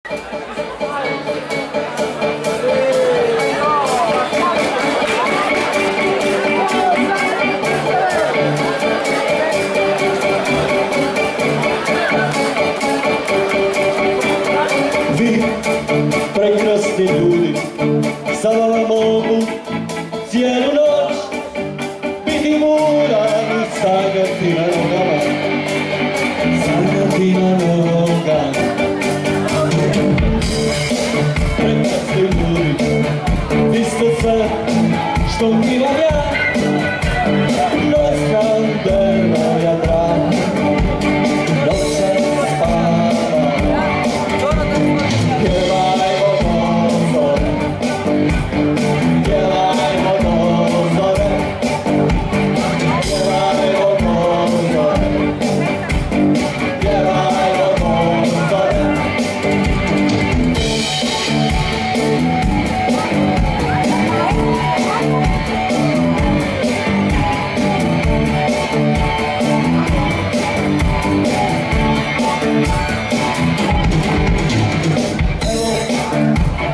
Vi, prekrasni ljudi, samo vam mogu cijelu noć biti muran i sanjati na nogama, sanjati na nogama. Prekrasni ljudi, vi ste sve što imam ja, ne znam da je moja drama, noćem spava.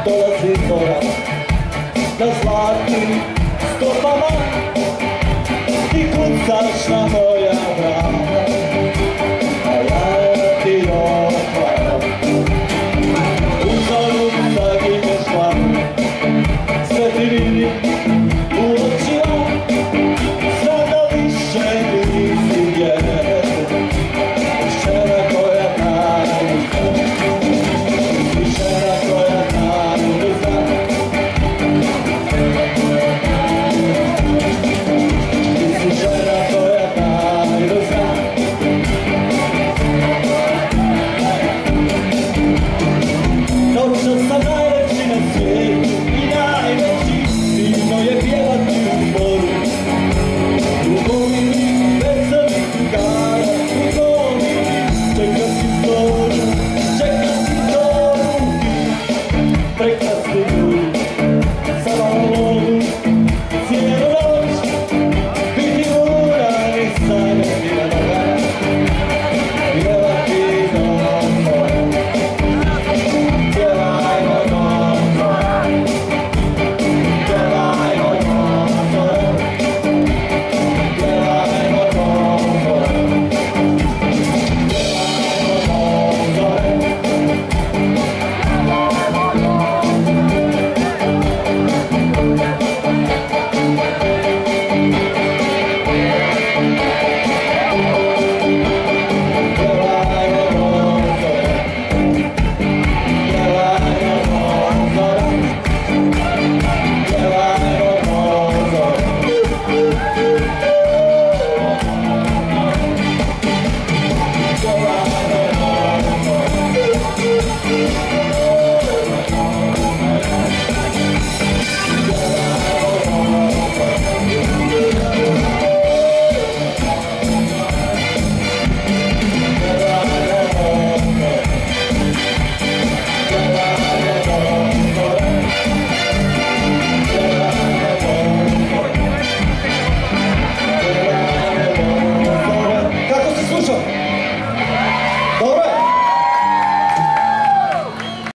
Dolazi zora na zlatnim stopama, ti kucaš na moja vrata, a ja ti otvaram. U zoru zaginješ glavu, sve ti vidim u očima, sve da više nisi vjere, žena koja tajnu zna, žena koja tajnu zna. Žena koja tajnu zna. Noćas sam